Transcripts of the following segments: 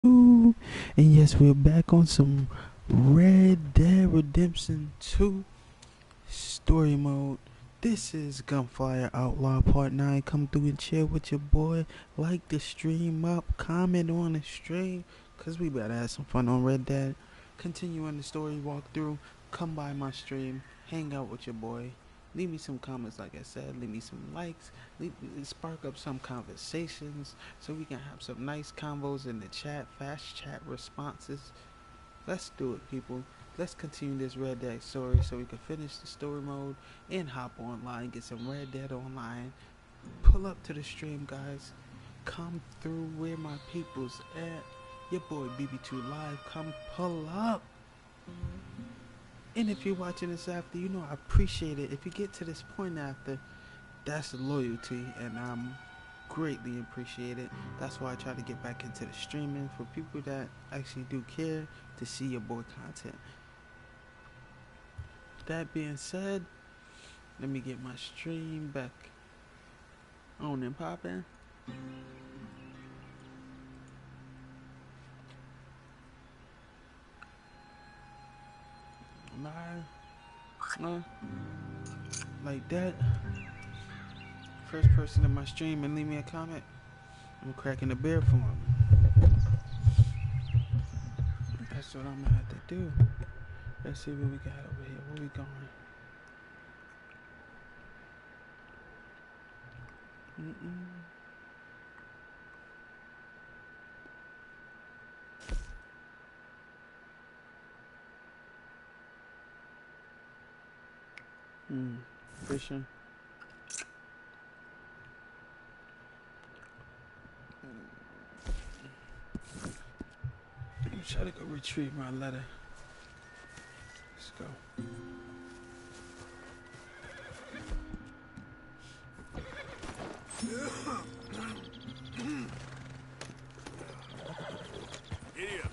And yes, we're back on some Red Dead Redemption 2 story mode. This is GunFire Outlaw Part 9. Come through and chill with your boy. Like the stream up, comment on the stream, because we better have some fun on Red Dead. Continue on the story walkthrough. Come by my stream, hang out with your boy. Leave me some comments, like I said. Leave me some likes. Spark up some conversations so we can have some nice combos in the chat, fast chat responses. Let's do it, people. Let's continue this Red Dead story so we can finish the story mode and hop online, get some Red Dead online. Pull up to the stream, guys. Come through where my people's at. Your boy BB2 Live. Come pull up. And if you're watching this after, you know I appreciate it. If you get to this point after, that's loyalty, and I'm greatly appreciate it. That's why I try to get back into the streaming for people that actually do care to see your boy content. That being said, let me get my stream back on and popping. Live, like that. First person in my stream and leave me a comment. I'm cracking the beer for him. That's what I'm gonna have to do. Let's see what we got over here. Where we going? Fishing. I'm trying to go retrieve my letter. Let's go. Giddy up.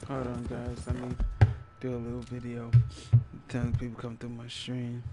Hold on, guys. Let me do a little video telling people come through my stream.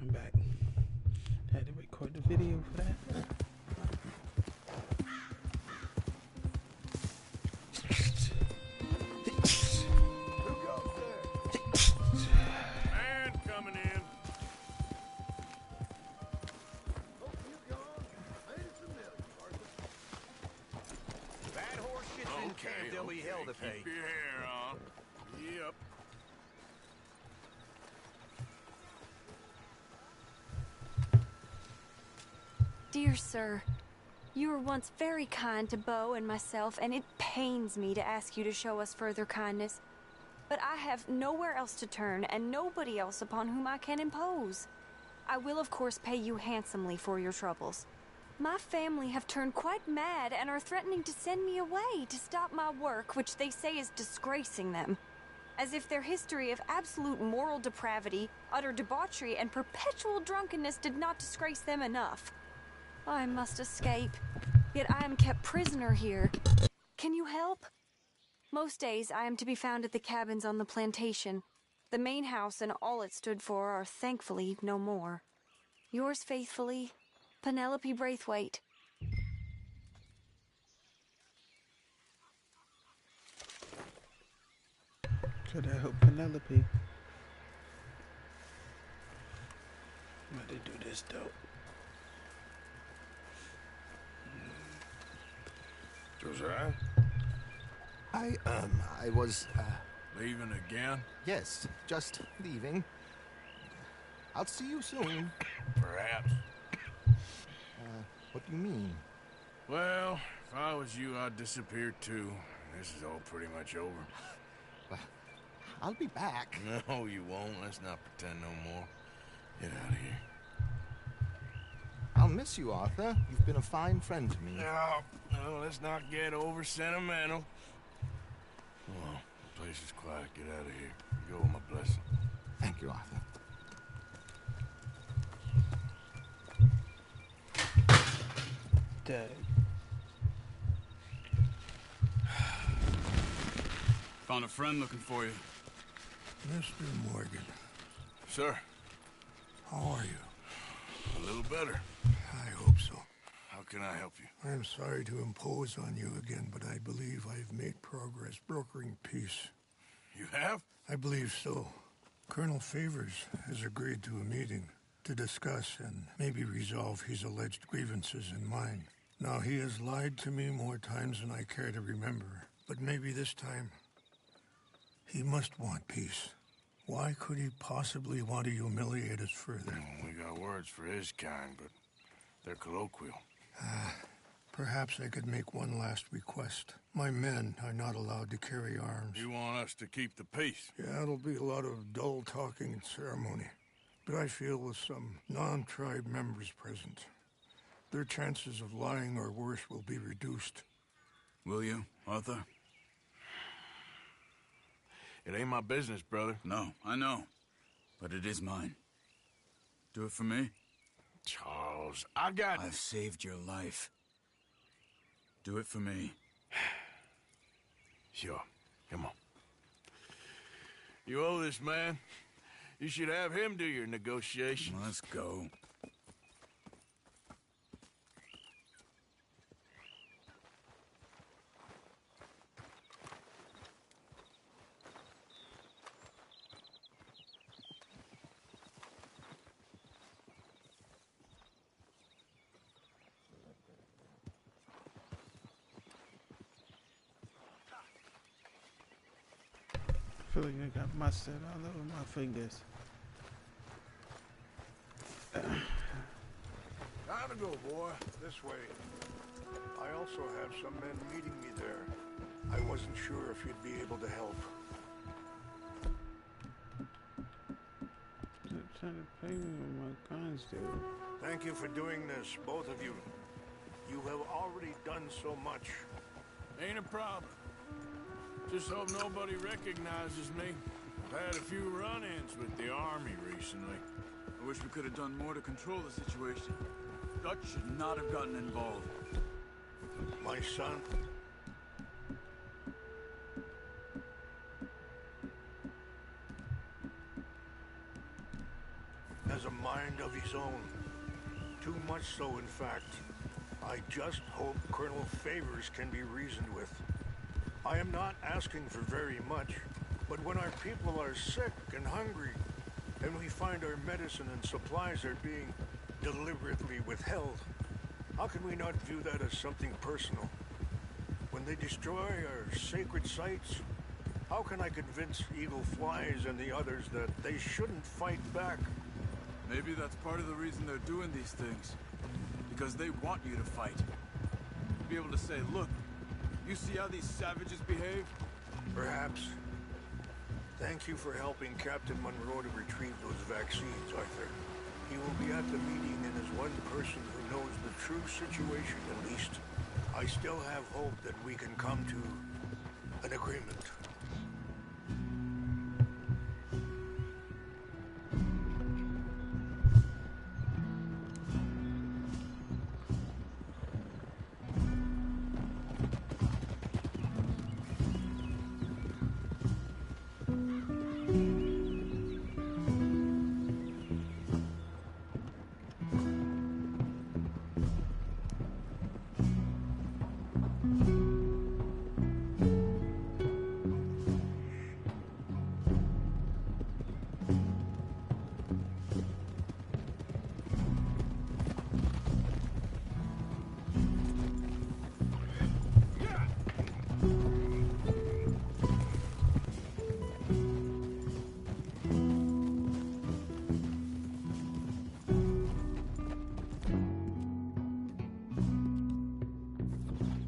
I'm back. Had to record the video for that. Man coming in. Bad horse shits in camp, there'll be hell to pay. Keep your hair on. Yep. Dear sir, you were once very kind to Beau and myself, and it pains me to ask you to show us further kindness. But I have nowhere else to turn, and nobody else upon whom I can impose. I will, of course, pay you handsomely for your troubles. My family have turned quite mad and are threatening to send me away to stop my work, which they say is disgracing them. As if their history of absolute moral depravity, utter debauchery, and perpetual drunkenness did not disgrace them enough. I must escape, yet I am kept prisoner here. Can you help? Most days I am to be found at the cabins on the plantation. The main house and all it stood for are thankfully no more. Yours faithfully, Penelope Braithwaite. Should I help Penelope? Why they do this though? Josiah? I was, Leaving again? yes, just leaving. I'll see you soon. Perhaps. What do you mean? Well, if I was you, I'd disappear too. This is all pretty much over. Well, I'll be back. No, you won't. Let's not pretend no more. Get out of here. I'll miss you, Arthur. You've been a fine friend to me. No, let's not get over sentimental. Come on, the place is quiet. Get out of here. You go with my blessing. Thank you, Arthur. Dad. Found a friend looking for you. Mr. Morgan, Sir, how are you? a little better. I hope so. How can I help you? I'm sorry to impose on you again, but I believe I've made progress brokering peace. You have? I believe so. Colonel Favors has agreed to a meeting to discuss and maybe resolve his alleged grievances and mine. Now, he has lied to me more times than I care to remember, but maybe this time he must want peace. Why could he possibly want to humiliate us further? Well, we got words for his kind, but they're colloquial. Perhaps I could make one last request. My men are not allowed to carry arms. You want us to keep the peace? Yeah, it'll be a lot of dull talking and ceremony. But I feel with some non-tribe members present, their chances of lying or worse will be reduced. Will you, Arthur? It ain't my business, brother. No, I know. But it is mine. Do it for me? Charles, I got... I've saved your life. Do it for me. Sure. Come on. You owe this man. You should have him do your negotiations. Let's go. I feel like I got mustard all over my fingers. Time to go, boy. This way. I also have some men meeting me there. I wasn't sure if you'd be able to help. They're trying to pay me with my guns, dude. Thank you for doing this, both of you. You have already done so much. Ain't a problem. Just hope nobody recognizes me. I've had a few run-ins with the army recently. I wish we could have done more to control the situation. Dutch should not have gotten involved. My son, has a mind of his own. Too much so, in fact. I just hope Colonel Favors can be reasoned with. I am not asking for very much, but when our people are sick and hungry, and we find our medicine and supplies are being deliberately withheld, how can we not view that as something personal? When they destroy our sacred sites, how can I convince Eagle Flies and the others that they shouldn't fight back? Maybe that's part of the reason they're doing these things. Because they want you to fight. Be able to say, look, you see how these savages behave? Perhaps. Thank you for helping Captain Monroe to retrieve those vaccines, Arthur. He will be at the meeting and is one person who knows the true situation, at least. I still have hope that we can come to an agreement.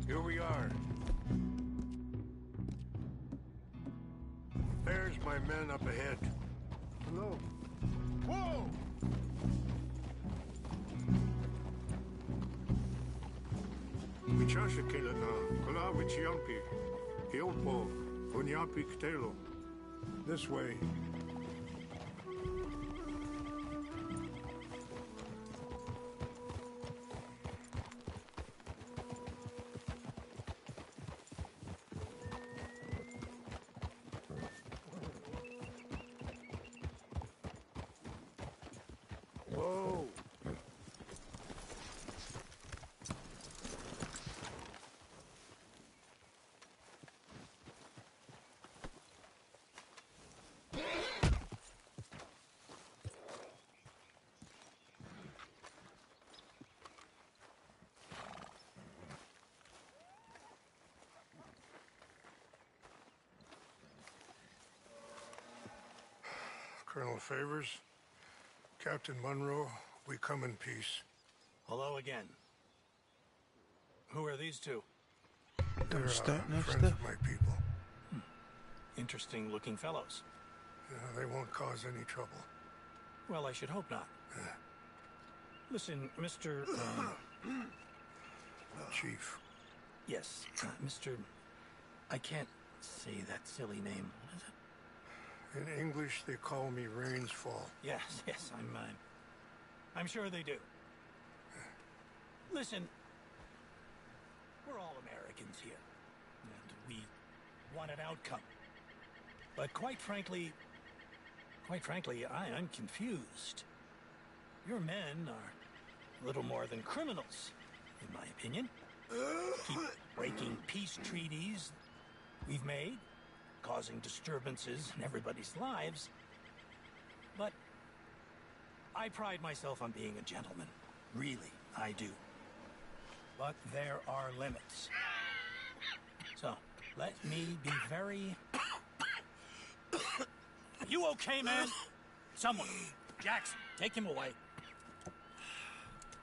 Here we are. There's my men up ahead. Hello. Whoa! Wichasha kila na kula wichiampi. Hilpo unyapi ktelo. This way. Whoa! Colonel Favors, Captain Monroe, we come in peace. Hello again. Who are these two? They're starting our friends stuff. of my people. Interesting looking fellows. They won't cause any trouble. Well, I should hope not. Listen, Mr. Chief. Yes, Mr. I can't say that silly name. What is it? In English, they call me Rains Fall. Yes, I'm sure they do. Listen, we're all Americans here, and we want an outcome. But quite frankly, I'm confused. Your men are little more than criminals, in my opinion. Keep breaking peace treaties we've made, causing disturbances in everybody's lives. But I pride myself on being a gentleman. Really, I do. But there are limits. So, let me be very... Are you okay, man? Someone. Jackson, take him away.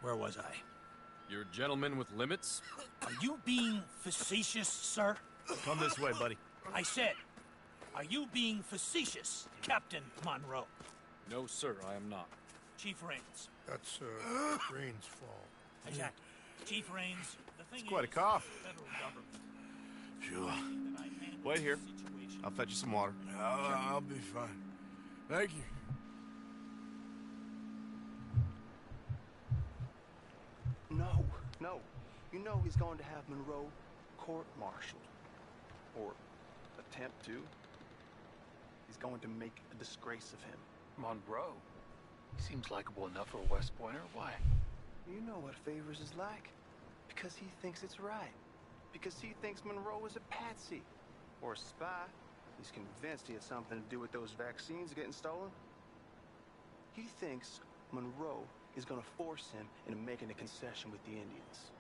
Where was I? You're a gentleman with limits? Are you being facetious, sir? Come this way, buddy. I said, are you being facetious, Captain Monroe? No, sir, I am not. Chief Rains. That's, Rains Fall. Exactly. Chief Rains, the thing It's quite a is, cough. the federal government. Sure. That I handle Wait here. the situation. I'll fetch you some water. I'll be fine. Thank you. No. You know he's going to have Monroe court-martialed. Or attempt to. He's going to make a disgrace of him. Monroe? He seems likable enough for a West Pointer. Why? You know what Favors is like. Because he thinks it's right. Because he thinks Monroe is a patsy. Or a spy. He's convinced he had something to do with those vaccines getting stolen. He thinks Monroe is gonna force him into making a concession with the Indians.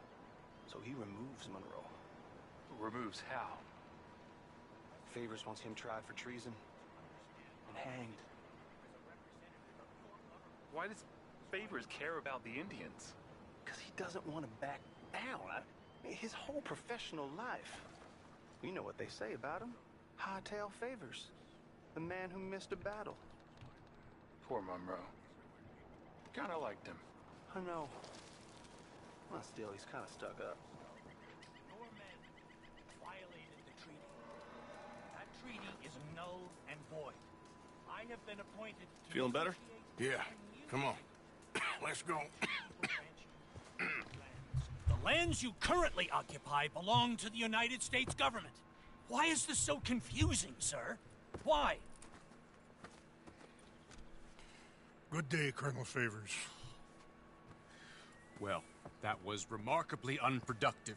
So he removes Monroe. Removes how? Favors wants him tried for treason and hanged. Why does Favors care about the Indians? Because he doesn't want to back down. His whole professional life. You know what they say about him. Hightail Favors. The man who missed a battle. Poor Monroe. Kinda liked him. I know. Well, still, he's kind of stuck up. Your men violated the treaty. That treaty is null and void. I have been appointed to Feeling better? Yeah. Come on. Let's go. The lands you currently occupy belong to the United States government. Why is this so confusing, sir? Why? Good day, Colonel Favors. Well, that was remarkably unproductive.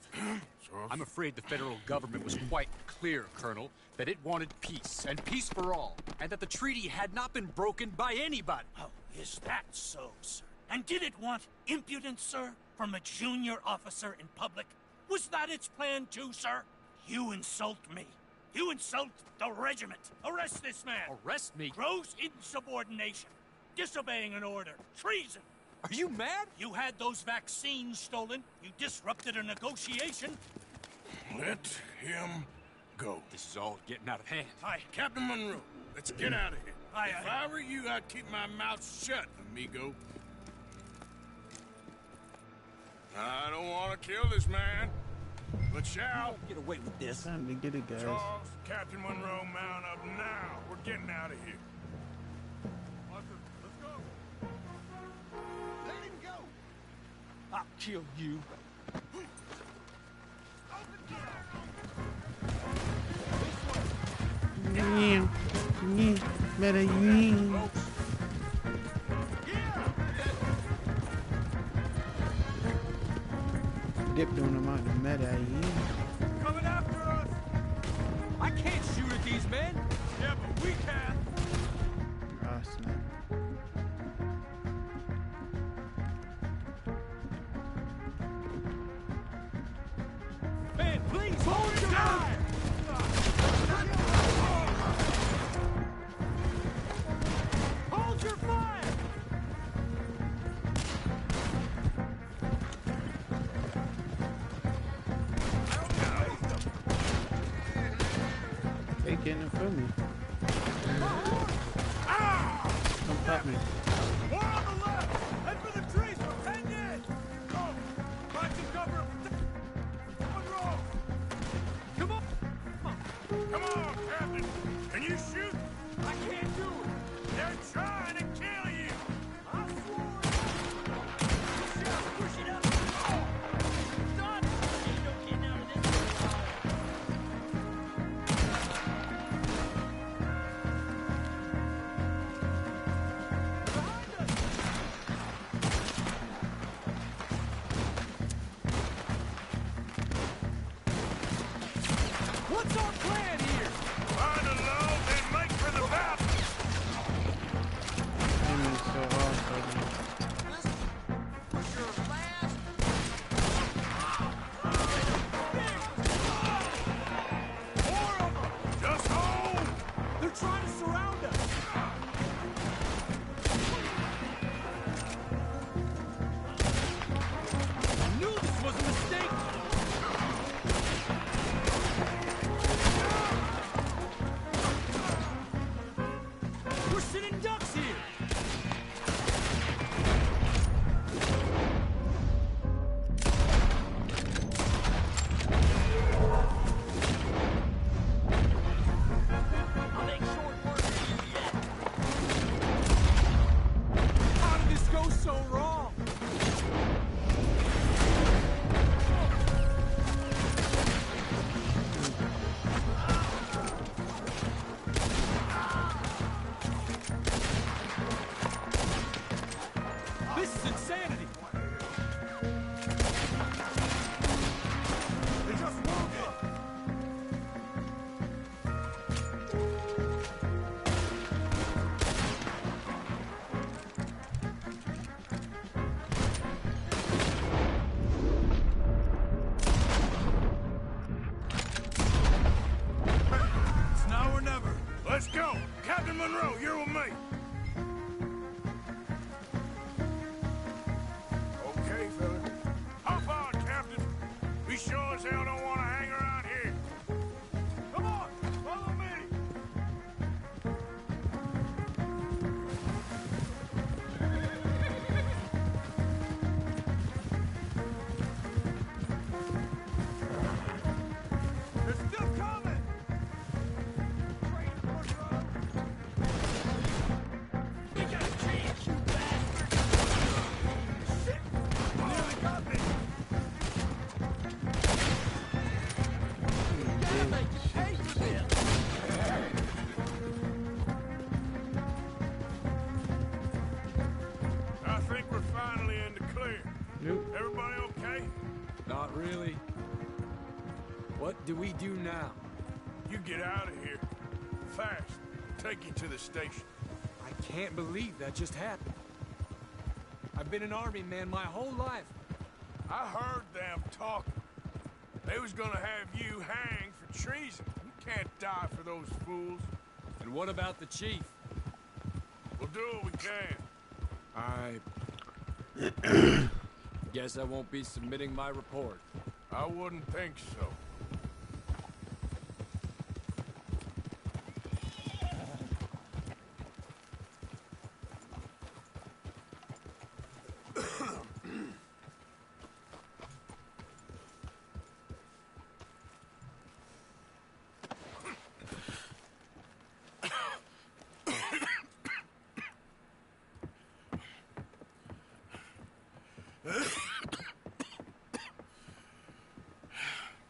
So, I'm afraid the federal government was quite clear, Colonel, that it wanted peace, and peace for all, and that the treaty had not been broken by anybody. Oh, is that so, sir? And did it want impudence, sir, from a junior officer in public? Was that its plan too, sir? You insult me. You insult the regiment. Arrest this man. Arrest me? Gross insubordination. Disobeying an order. Treason. Are you mad? You had those vaccines stolen. You disrupted a negotiation. let him go. This is all getting out of hand. Aye. Captain Monroe, let's get out of here. Aye, If aye. I were you, I'd keep my mouth shut, amigo. I don't want to kill this man, but shall. Get away with this. Time to get it, guys. Charles, Captain Monroe, mount up now. We're getting out of here. Arthur, let's go. Let him go! I'll kill you. Yeah, better yeah. Dipped on him out the meta, yeah. Coming after us! I can't shoot at these men! Yeah, but we can! Oh, snap. Man, please hold your fire! Hold your fire! They getting it from me. Come pop me. More on the left! Head for the trees! We're heading in! Go! Find some cover! Monroe! Come on! Come on, Captain. Can you shoot? I can't do it! They're trying to kill you. I swore! Push it up! Done. Ain't no getting out of this. What's our plan here? Find a low and make for the battle. Aim is so awesome. Was your last? More of them. Just hold. They're trying to surround us! I knew this was a mistake! We're sitting ducks here! Monroe, you're with me. Okay, fella. Hop on, Captain. We sure as hell don't want to hang around here. Come on, follow me. They're still coming. We got a chance, you bastard. Shit. Nearly got me. I think we're finally in the clear. Nope. Everybody okay? Not really. What do we do now? You get out of here. Fast. Take you to the station. I can't believe that just happened. I've been an army man my whole life. I heard them talking. They was gonna have you hanged for treason. You can't die for those fools. And what about the chief? We'll do what we can. I guess I won't be submitting my report. I wouldn't think so.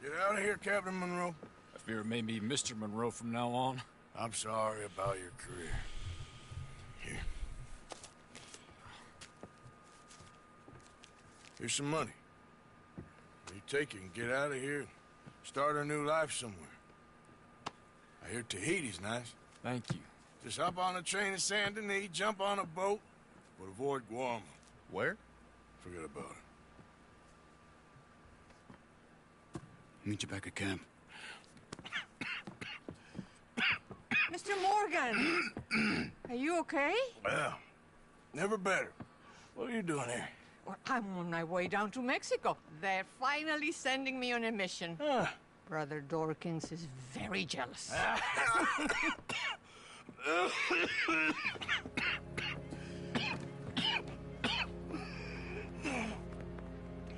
Get out of here, Captain Monroe. I fear it may be Mr. Monroe from now on. I'm sorry about your career. Here. Here's some money. You take it and get out of here and start a new life somewhere. I hear Tahiti's nice. Thank you. Just hop on a train to Saint Denis, jump on a boat, but avoid Guam. Where? Forget about it. Meet you back at camp. Mr. Morgan! Are you okay? Well, never better. What are you doing here? Well, I'm on my way down to Mexico. They're finally sending me on a mission. Brother Dorkins is very jealous.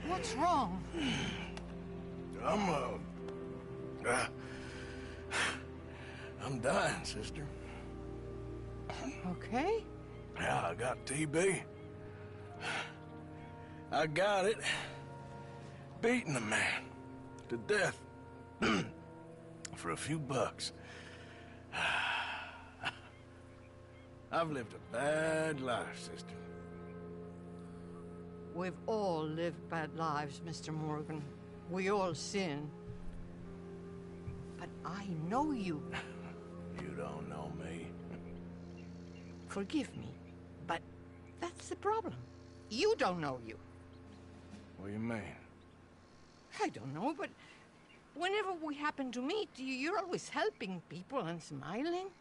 What's wrong? I'm dying, sister. Okay. Yeah, I got TB. I got it. Beating a man to death for a few bucks. I've lived a bad life, sister. We've all lived bad lives, Mr. Morgan. We all sin. But I know you. You don't know me. Forgive me, but that's the problem. You don't know you. What do you mean? I don't know, but whenever we happen to meet, you're always helping people and smiling.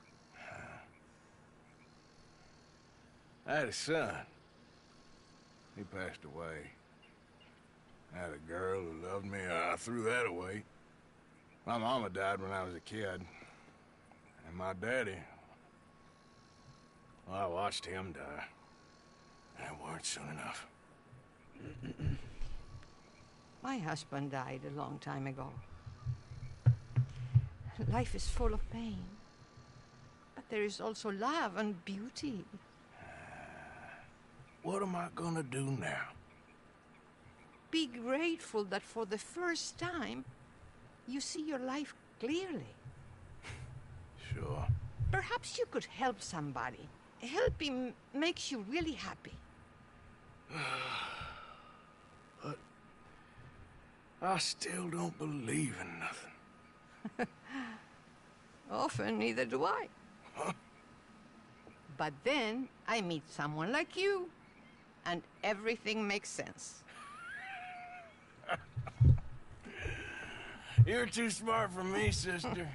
I had a son. He passed away. I had a girl who loved me. I threw that away. My mama died when I was a kid. And my daddy... well, I watched him die. And it weren't soon enough. My husband died a long time ago. Life is full of pain. But there is also love and beauty. What am I gonna do now? Be grateful that for the first time, you see your life clearly. Sure. Perhaps you could help somebody. Helping makes you really happy. But I still don't believe in nothing. Often, neither do I. Huh? But then I meet someone like you, and everything makes sense. You're too smart for me, sister.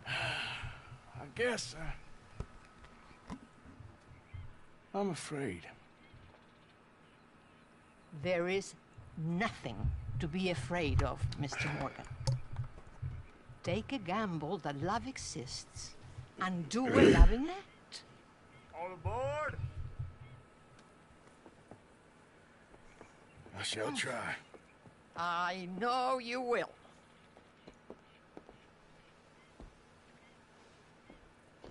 I guess I'm afraid. There is nothing to be afraid of, Mr. Morgan. Take a gamble that love exists and do a loving act. All aboard! I shall try. I know you will.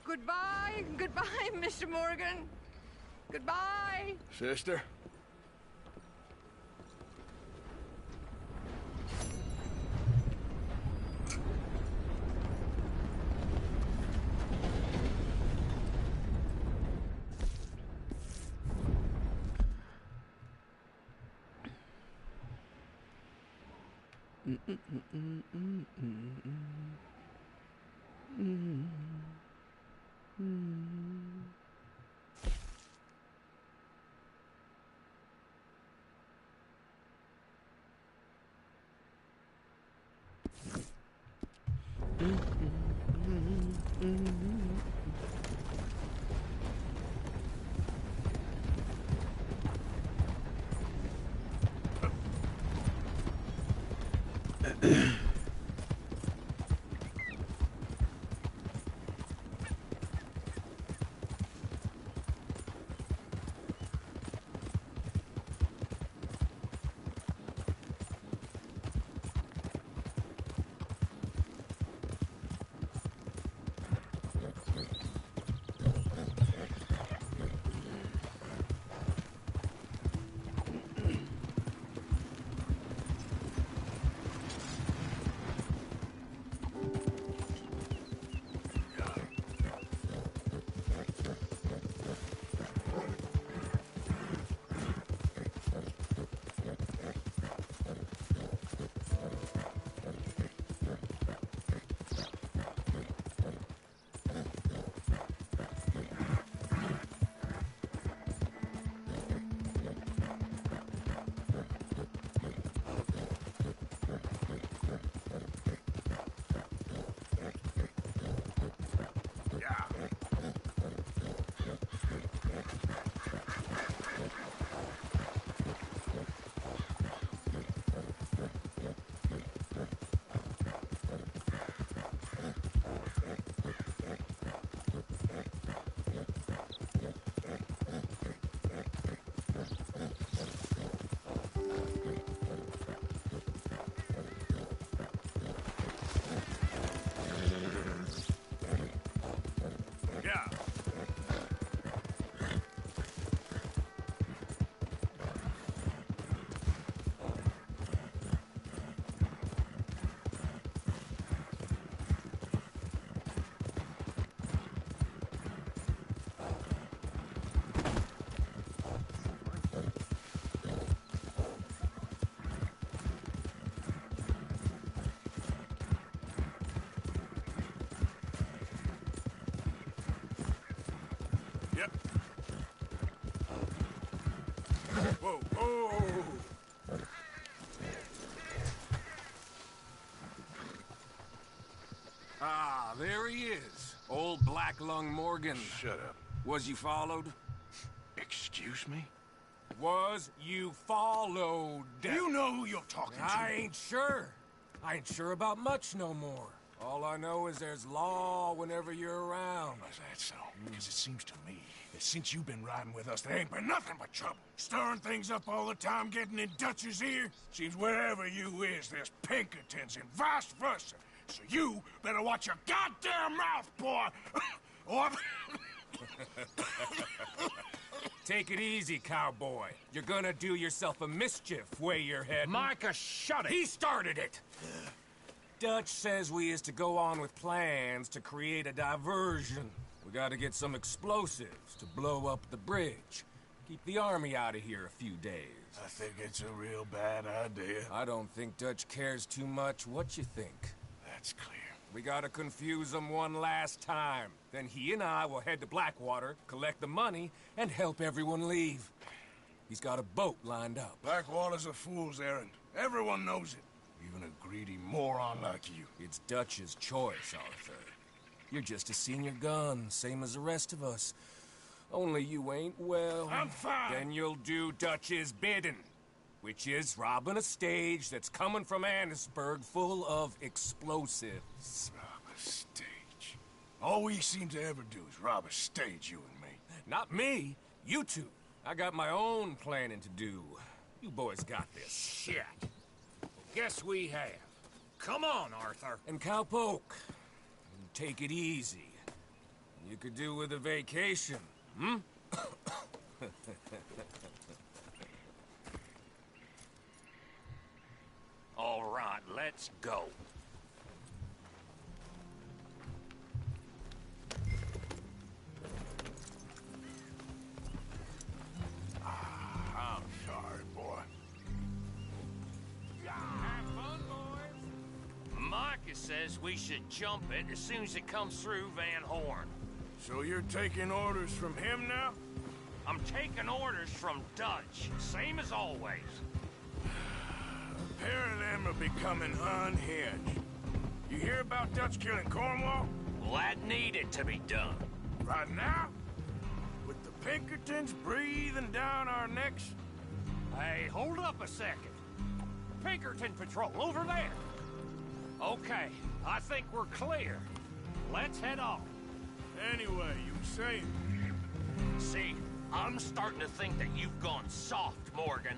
Goodbye, goodbye, Mr. Morgan. Goodbye. Sister? Yep. Whoa, whoa! Ah, there he is. Old Black Lung Morgan. Shut up. Was you followed? Excuse me? Was you followed? You know who you're talking to. I ain't sure. I ain't sure about much no more. All I know is there's law whenever you're around. Is that so? Because it seems to me that since you've been riding with us, there ain't been nothing but trouble. Stirring things up all the time, getting in Dutch's ear. Seems wherever you is, there's Pinkertons and vice versa. So you better watch your goddamn mouth, boy! Or... Take it easy, cowboy. You're gonna do yourself a mischief where you're heading. Micah, shut it! He started it! Dutch says we is to go on with plans to create a diversion. We gotta get some explosives to blow up the bridge. Keep the army out of here a few days. I think it's a real bad idea. I don't think Dutch cares too much. What you think? That's clear. We gotta confuse him one last time. Then he and I will head to Blackwater, collect the money, and help everyone leave. He's got a boat lined up. Blackwater's a fool's errand. Everyone knows it. Even a greedy moron like you. It's Dutch's choice, Arthur. You're just a senior gun, same as the rest of us. Only you ain't well. I'm fine. Then you'll do Dutch's bidding, which is robbing a stage that's coming from Annisburg full of explosives. Rob a stage. All we seem to ever do is rob a stage, you and me. Not me, you two. I got my own planning to do. You boys got this. Shit. Well, guess we have. Come on, Arthur. And Cowpoke, take it easy. You could do with a vacation, hmm? All right, let's go. I'm sorry, boy. Have fun, boys. Micah says we should jump it as soon as it comes through Van Horn. So you're taking orders from him now? I'm taking orders from Dutch, same as always. A pair of them are becoming unhinged. You hear about Dutch killing Cornwall? Well, that needed to be done. Right now? With the Pinkertons breathing down our necks? Hey, hold up a second. Pinkerton Patrol, over there. Okay, I think we're clear. Let's head off. Anyway, you say... See, I'm starting to think that you've gone soft, Morgan.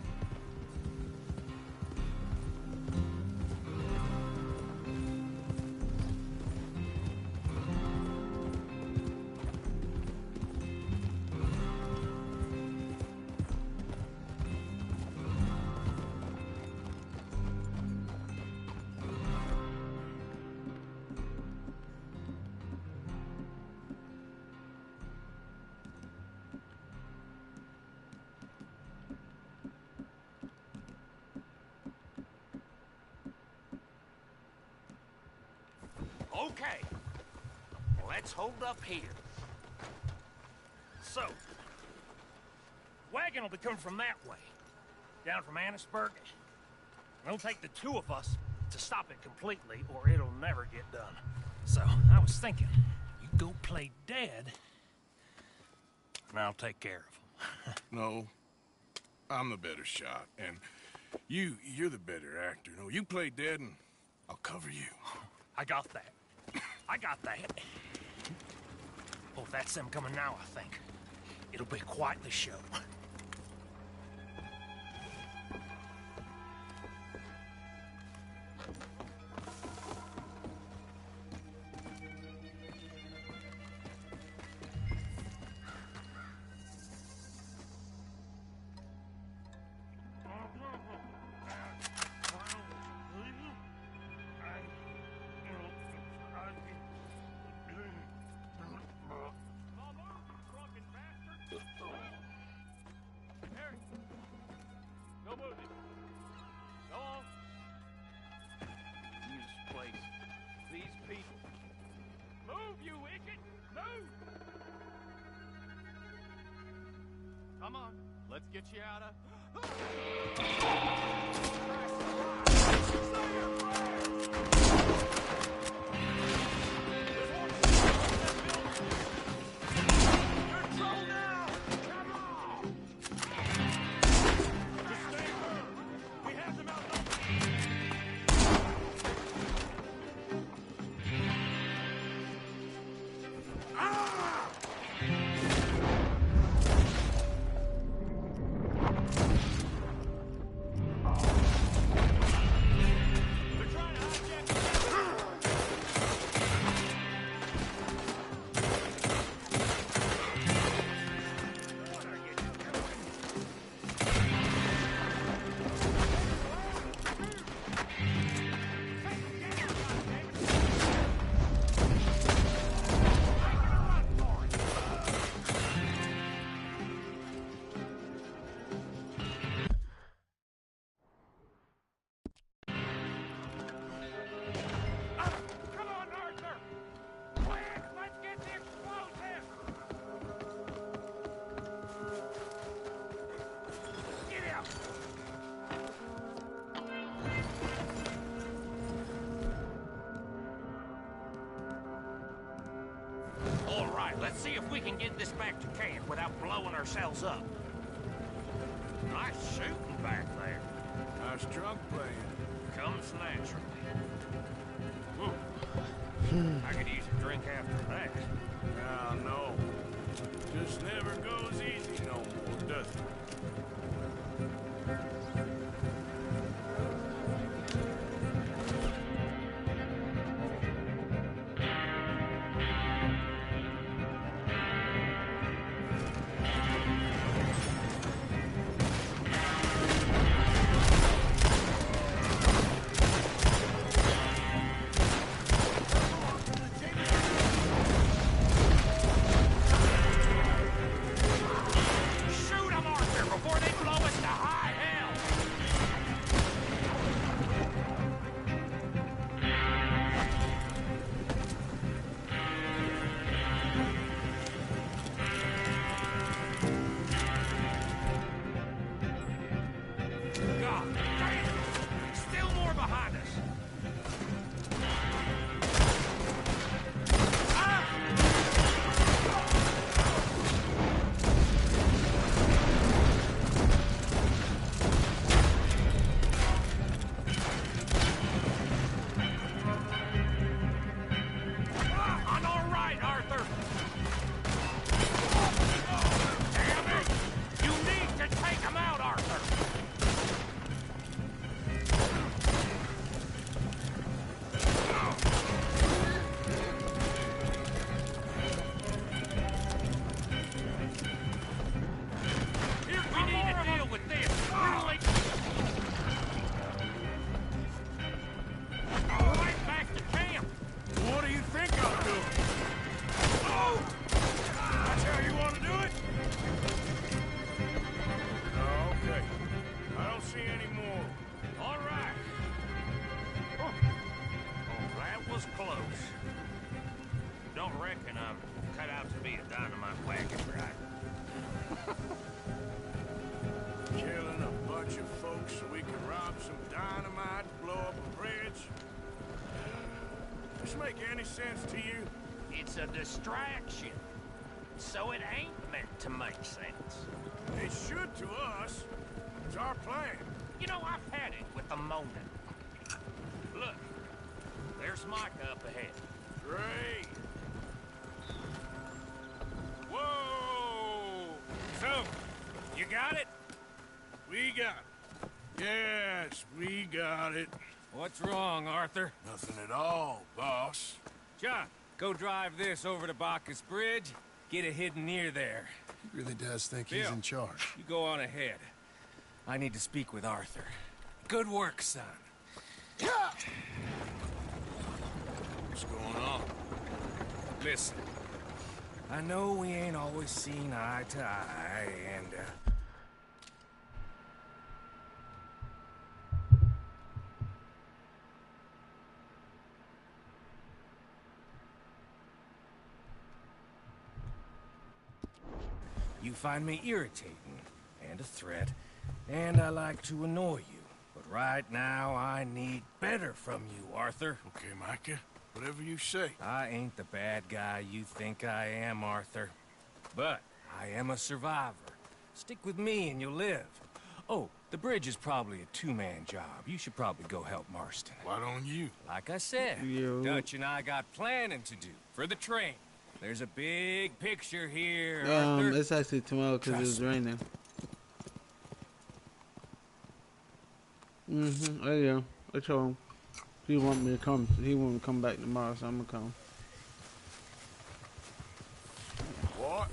Okay, let's hold up here. So, wagon will be coming from that way, down from Annisburg. It'll take the two of us to stop it completely, or it'll never get done. So, I was thinking, you go play dead, and I'll take care of him. No, I'm the better shot, and you're the better actor. No, you play dead, and I'll cover you. I got that. I got that. Oh, that's them coming now, I think. It'll be quite the show. Come on, let's get you out of... Let's see if we can get this back to camp without blowing ourselves up. Nice shooting back there. How's drunk playing? Comes naturally. I could use a drink after that. No. Just never goes easy no more, does it? So we can rob some dynamite, blow up a bridge. This make any sense to you? It's a distraction. So it ain't meant to make sense. It should to us. It's our plan. You know, I've had it with the moaning. Look, there's Micah up ahead. Great. Whoa! So, you got it? We got it. Yes, we got it. What's wrong, Arthur? Nothing at all, boss. John, go drive this over to Bacchus Bridge. Get it hidden near there. He really does think Bill, he's in charge. You go on ahead. I need to speak with Arthur. Good work, son. What's going on? Listen, I know we ain't always seen eye to eye, and, you find me irritating, and a threat, and I like to annoy you. But right now, I need better from you, Arthur. Okay, Micah. Whatever you say. I ain't the bad guy you think I am, Arthur. But I am a survivor. Stick with me and you'll live. Oh, the bridge is probably a two-man job. You should probably go help Marston. Why don't you? Like I said, Dutch and I got planning to do for the train. There's a big picture here, Arthur. It's actually tomorrow because it was raining. Oh yeah, I told him he want me to come. He want me to come back tomorrow, so I'm gonna come. What?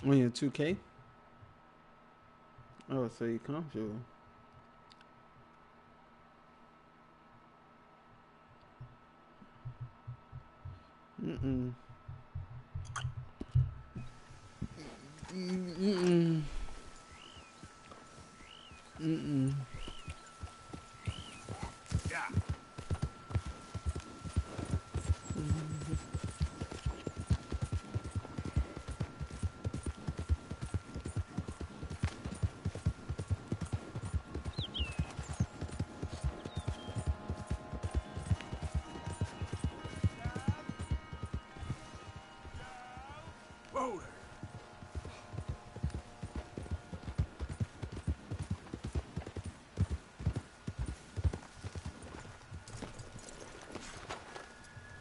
Oh, yeah, 2K? Oh, so you comfortable. Mm-mm. Mm-mm. Mm-mm. Yeah. Whoa there.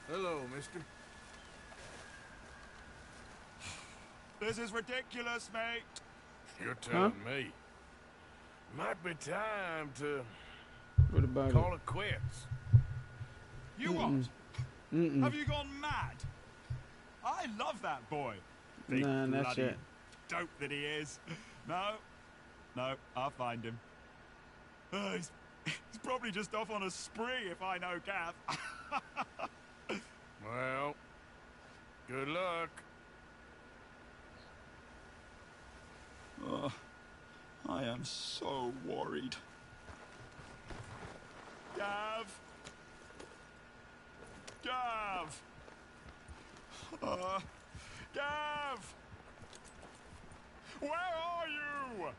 Hello, mister. This is ridiculous, mate. You're telling me. Might be time to What about call it quits. You what? Mm-mm. Have you gone mad? I love that boy. Big Nah, not bloody yet. dope that he is. No, I'll find him. He's probably just off on a spree if I know Gav. Well, good luck. Oh, I am so worried. Gav! Gav! Gav! Where are you?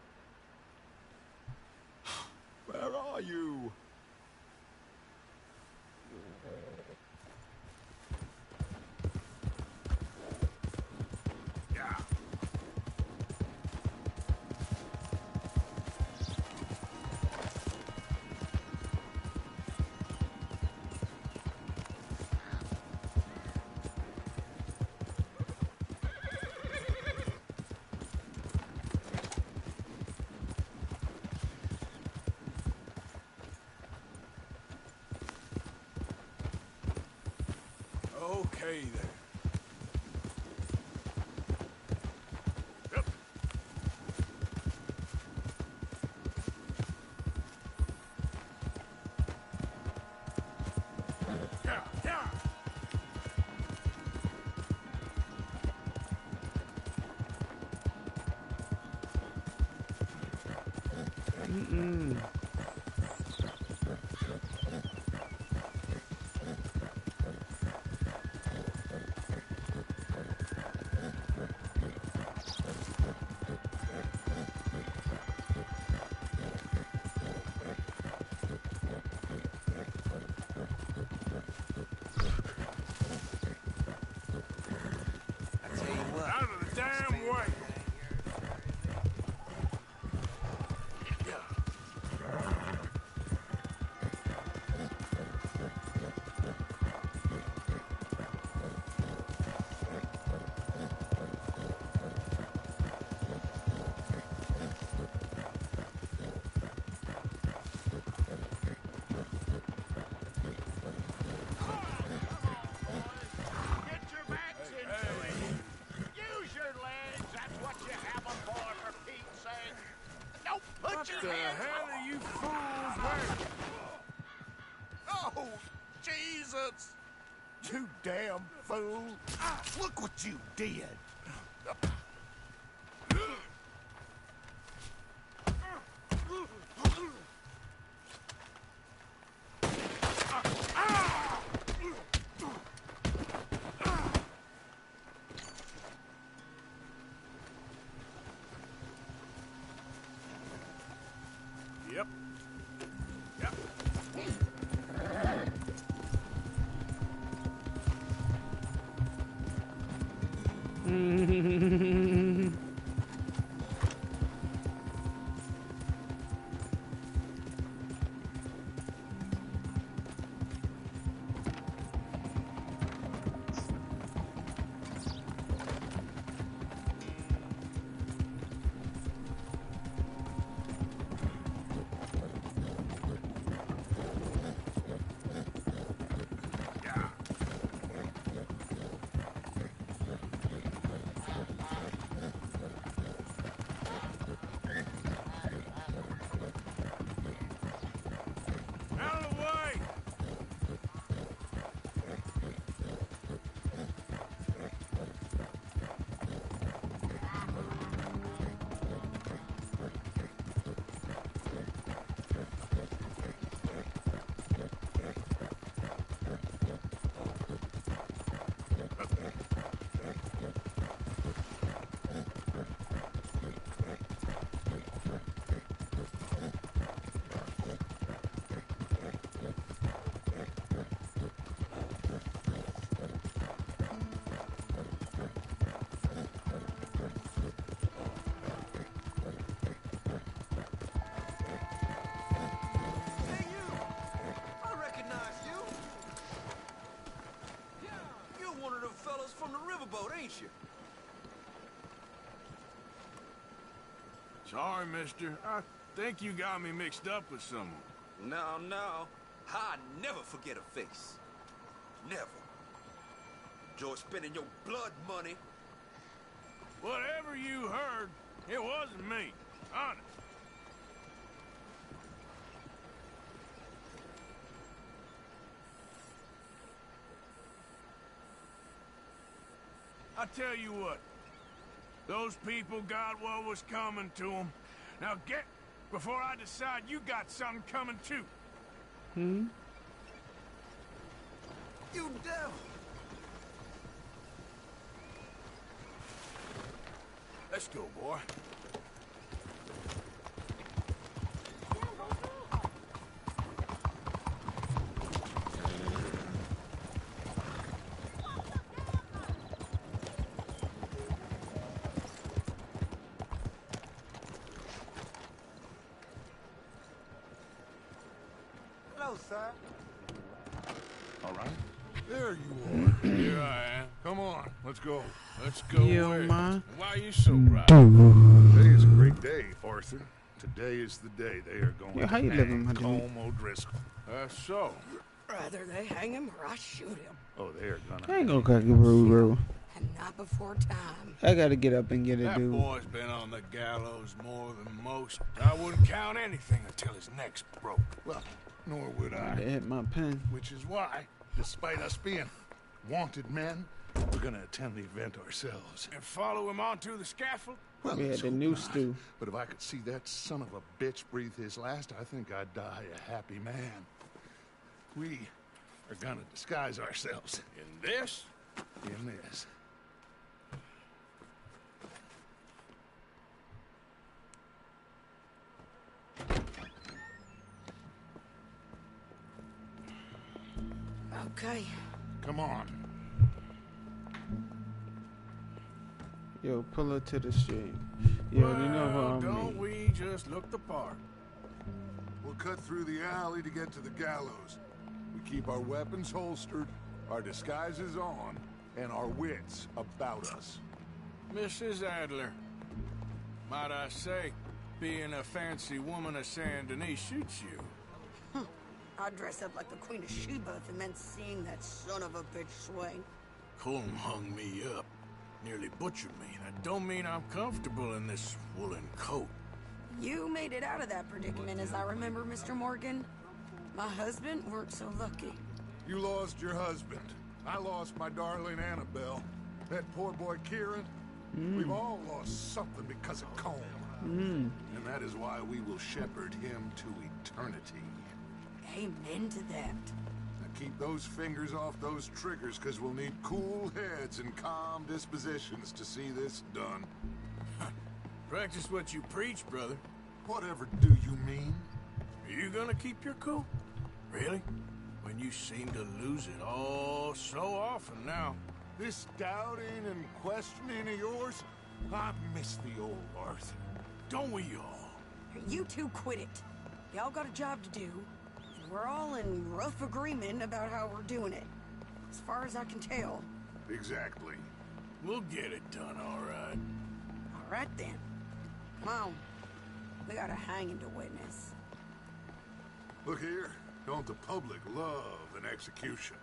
Where are you? Yeah. Okay then. Yep. Yeah. Mm-mm. Out of the damn way. Get your backs into it. Use your legs. That's what you have them for Pete's sake. Don't put What your the hands hell on. are you fools wearing? Oh, Jesus! You damn fool! Look what you did! Yep. Yep. Mm. Sorry, mister. I think you got me mixed up with someone. No, no. I never forget a face. Never. Enjoy spending your blood money. Whatever you heard, it wasn't me. Honest. I tell you what. Those people got what was coming to them. Now get before I decide you got something coming too. Hmm? You devil! Let's go, boy. Hello, sir. All right. There you are. Here I am. Come on, let's go. Let's go. Yeah, away. man. Why are you so proud? Today is a great day, Arthur. Today is the day they are going Yeah, how to you living, hang my dude? Colm O'Driscoll. That's so. Rather they hang him or I shoot him. Oh, they are gonna. I ain't gonna crack a bro. And not before time. I gotta get up and get it, That dude. boy's been on the gallows more than most. I wouldn't count anything until his neck's broke. Well, nor would I. They hit my pen. Which is why, despite us being wanted men, we're gonna attend the event ourselves. And follow him onto the scaffold? Well, We had let's the hope new not. stew. But if I could see that son of a bitch breathe his last, I think I'd die a happy man. We are gonna disguise ourselves. In this? In this. Okay. Come on. Yo, pull her to the street. You already know who Well, I'm don't we just look the part? We'll cut through the alley to get to the gallows. We keep our weapons holstered, our disguises on, and our wits about us. Mrs. Adler, might I say, being a fancy woman of Saint Denis suits you. I'd dress up like the Queen of Sheba if it meant seeing that son of a bitch swing. Colm hung me up, nearly butchered me. That don't mean I'm comfortable in this woolen coat. You made it out of that predicament, as I remember, Mr. Morgan. My husband weren't so lucky. You lost your husband. I lost my darling Annabelle. That poor boy Kieran. We've all lost something because of Colm. And that is why we will shepherd him to eternity. Amen to that. Now keep those fingers off those triggers, because we'll need cool heads and calm dispositions to see this done. Practice what you preach, brother. Whatever do you mean? Are you gonna keep your cool? Really? When you seem to lose it all so often now. This doubting and questioning of yours, I miss the old Arthur. Don't we all? You two quit it. Y'all got a job to do, and we're all in rough agreement about how we're doing it. As far as I can tell. Exactly. We'll get it done, all right. All right, then. Come on. We got a hanging to witness. Look here, don't the public love an execution?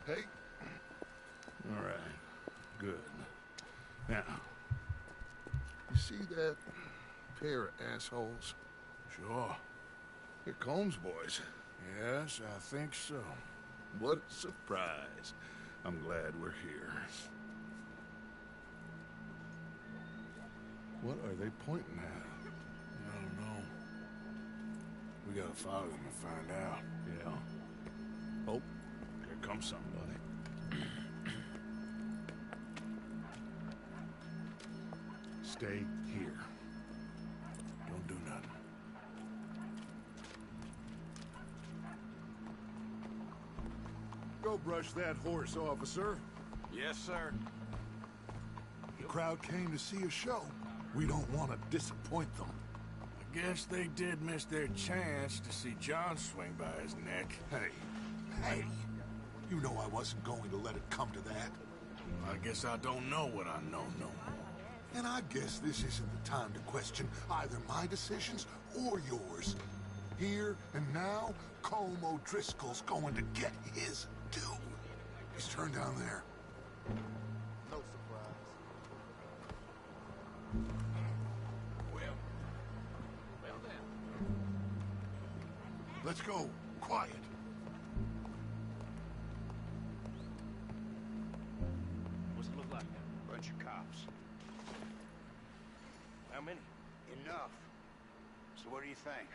Hey. All right. Good. Now, you see that pair of assholes? Sure. They're Colm's boys. Yes, I think so. What a surprise. I'm glad we're here. What are they pointing at? I don't know. We gotta follow them and find out. Yeah. Oh, here comes somebody. Stay here. Don't do nothing. Go brush that horse, officer. Yes, sir. The crowd came to see a show. We don't want to disappoint them. I guess they did miss their chance to see John swing by his neck. Hey, Hey, you know I wasn't going to let it come to that. I guess I don't know what I know no more. And I guess this isn't the time to question either my decisions or yours. Here and now, Colm O'Driscoll's going to get his due. He's turned down there. No surprise. Well then. Let's go. Quiet. What's it look like? Bunch of cops. How many? Enough. So what do you think?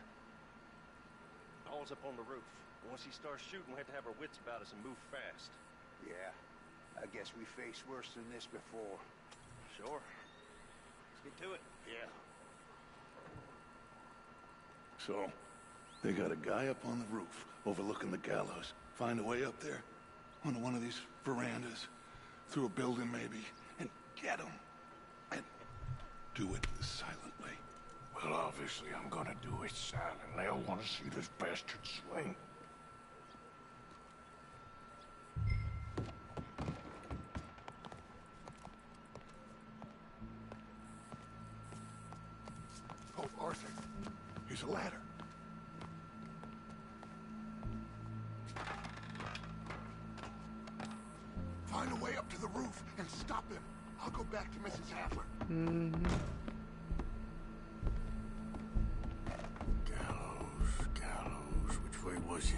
All's up on the roof. Once he starts shooting, we have to have our wits about us and move fast. Yeah. I guess we faced worse than this before. Sure. Let's get to it. Yeah. So, they got a guy up on the roof, overlooking the gallows. Find a way up there, onto one of these verandas, through a building maybe, and get him. And do it silently. Well, obviously I'm gonna do it silently. I want to see this bastard swing. Oh, Arthur. Here's a ladder. Find a way up to the roof and stop him. I'll go back to Mrs. Hadler. Gallows. Which way was he?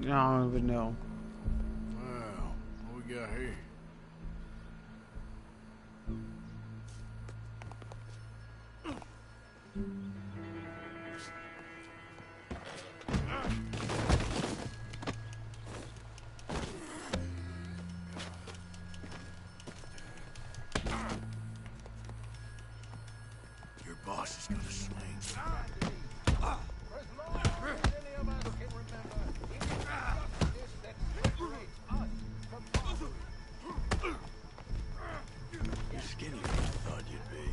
I don't even know. Well, what we got here? Your boss is gonna swing. You're skinnier than I thought you'd be.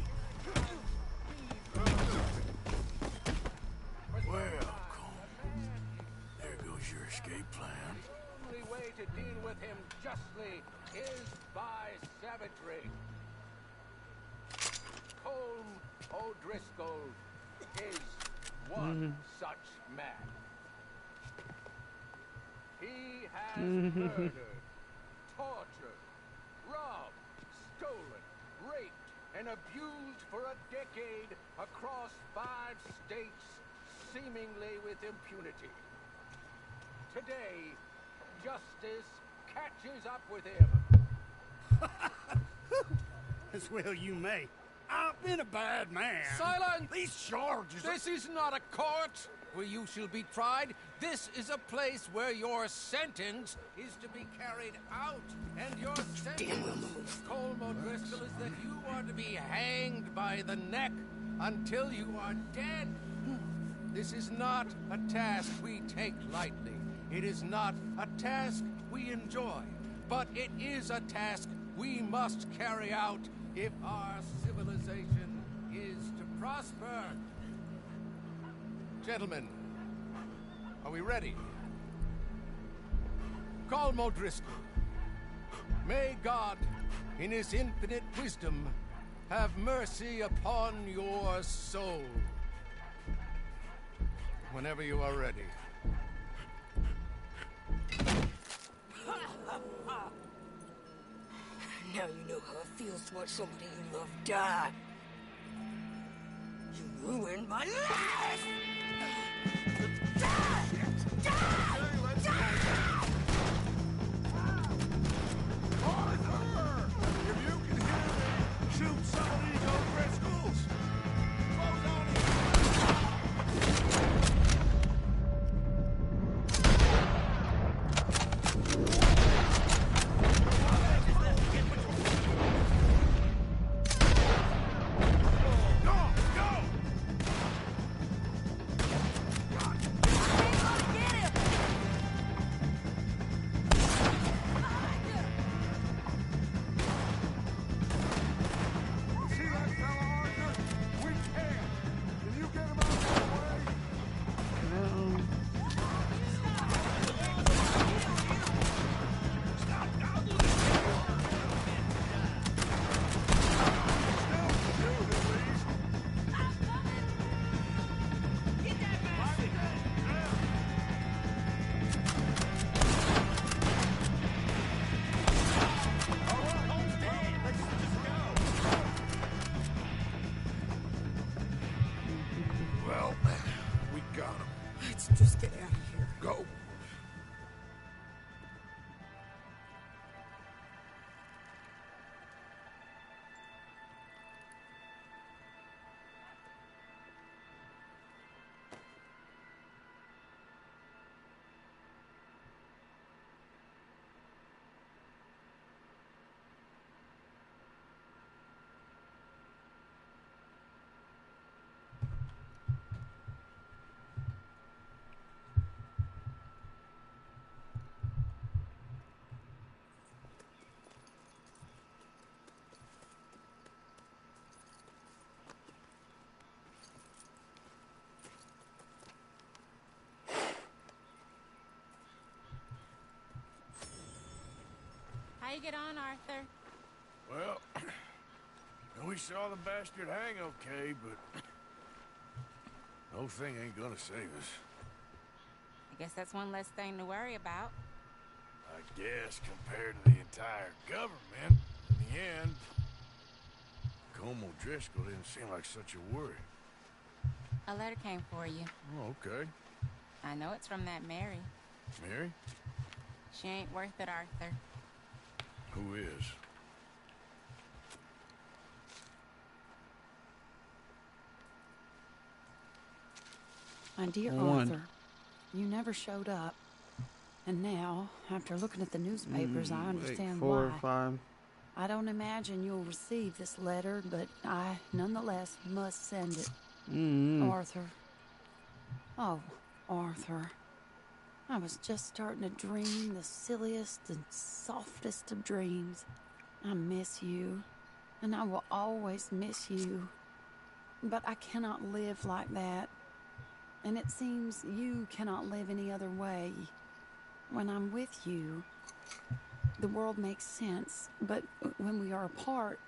Well, there goes your escape plan. The only way to deal with him justly is by savagery. Colm O'Driscoll is one such man. He has murdered, tortured, robbed, stolen, raped, and abused for a decade across 5 states, seemingly with impunity. Today, justice catches up with him. As well you may. I've been a bad man. Silence! These charges This is not a court where you shall be tried. This is a place where your sentence is to be carried out. And your sentence, Colm O'Driscoll, is that you are to be hanged by the neck until you are dead. This is not a task we take lightly. It is not a task we enjoy. But it is a task we must carry out if our civilization is to prosper. Gentlemen, are we ready? Colm O'Driscoll, may God, in his infinite wisdom, have mercy upon your soul. Whenever you are ready. Now you know how it feels to watch somebody you love die. You ruined my life! Arthur! If you can hear me, shoot some of these O'Driscolls! Close on him! How you get on, Arthur? Well, we saw the bastard hang okay, but the whole thing ain't gonna save us. I guess that's one less thing to worry about. I guess compared to the entire government, in the end, Como Driscoll didn't seem like such a worry. A letter came for you. Oh, okay. I know it's from that Mary. Mary? She ain't worth it, Arthur. Who is? My dear One. Arthur, you never showed up. And now, after looking at the newspapers, I understand Four why. or five. I don't imagine you'll receive this letter, but I nonetheless must send it. Arthur. Oh, Arthur. I was just starting to dream the silliest and softest of dreams. I miss you, and I will always miss you. But I cannot live like that. And it seems you cannot live any other way. When I'm with you, the world makes sense, but when we are apart,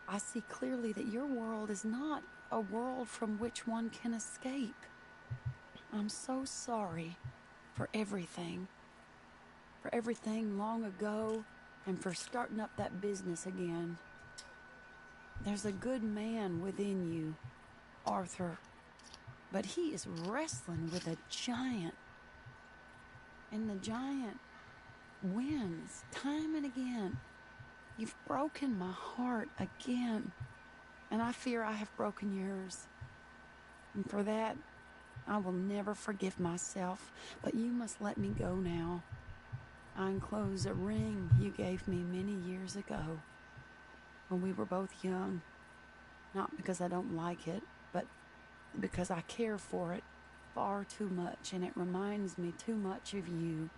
I see clearly that your world is not a world from which one can escape. I'm so sorry for everything long ago, and for starting up that business again. There's a good man within you, Arthur, but he is wrestling with a giant. And the giant wins time and again. You've broken my heart again, and I fear I have broken yours. And for that, I will never forgive myself, but you must let me go now. I enclose a ring you gave me many years ago, when we were both young. Not because I don't like it, but because I care for it far too much, and it reminds me too much of you.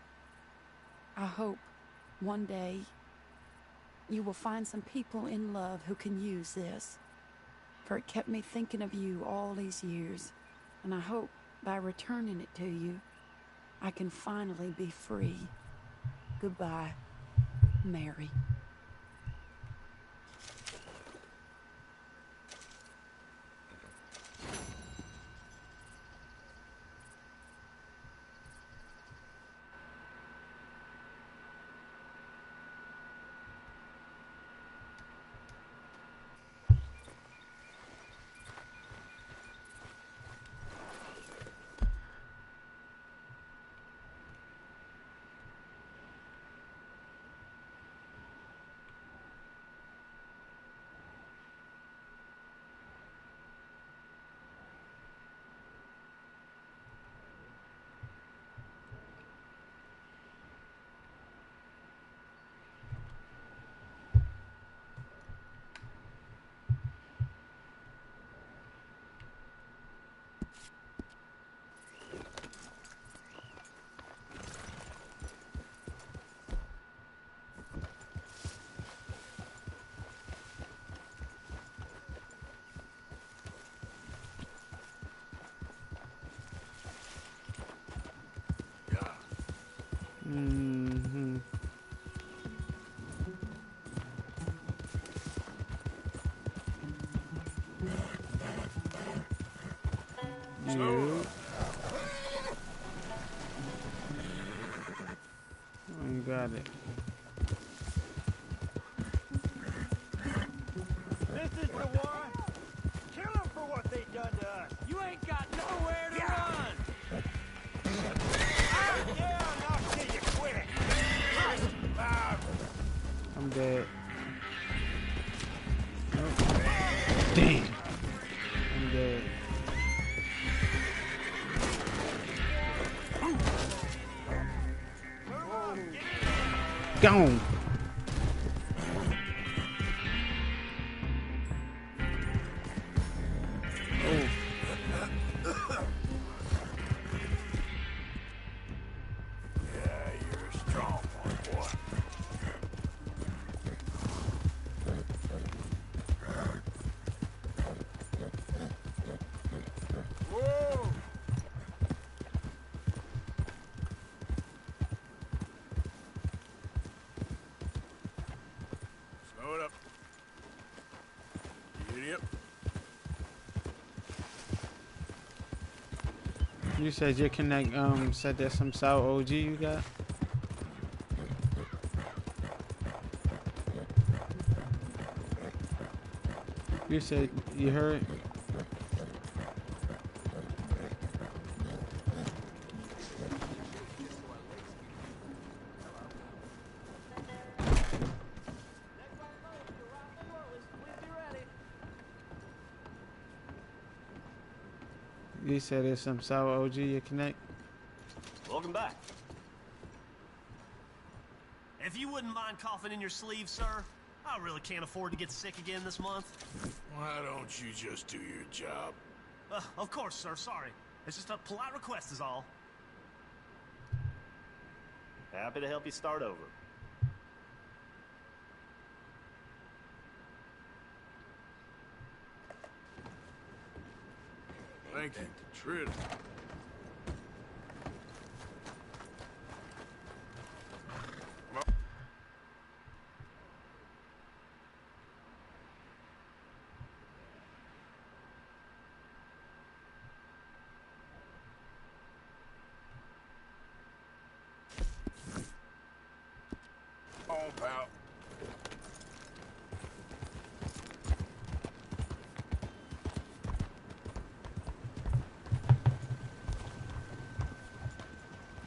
I hope one day you will find some people in love who can use this, for it kept me thinking of you all these years, and I hope by returning it to you, I can finally be free. Goodbye, Mary. You. You got it. This is the one. Kill them for what they done to us. You ain't got nowhere to run. Yeah, not till you quit it. I'm dead. Nope. Damn. I'm dead. Gone. You said your connect said there's some sour OG you got? You said you heard? You said there's some sour OG you connect? Welcome back. If you wouldn't mind coughing in your sleeve, sir, I really can't afford to get sick again this month. Why don't you just do your job? Of course, sir, sorry. It's just a polite request is all. Happy to help you start over. Thank you, Trill. On, pal.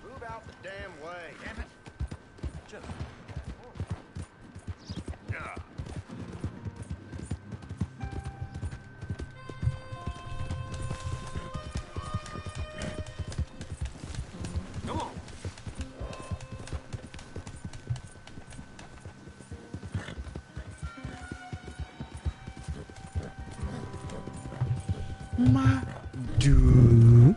Move out the damn way. Damn it. Just... Yeah. Come on. My dude.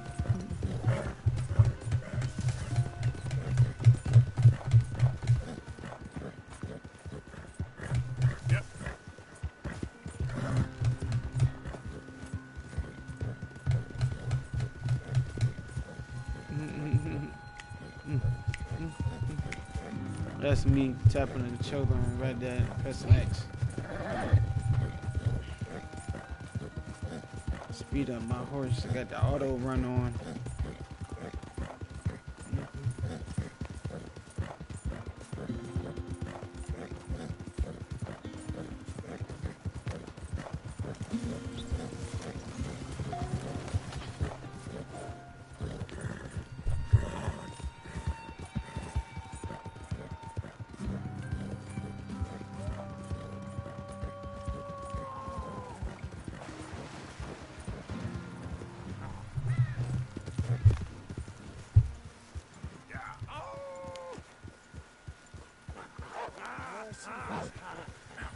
Yep. That's me tapping on the choke on right there, pressing X. Speed up my horse, I got the auto run on.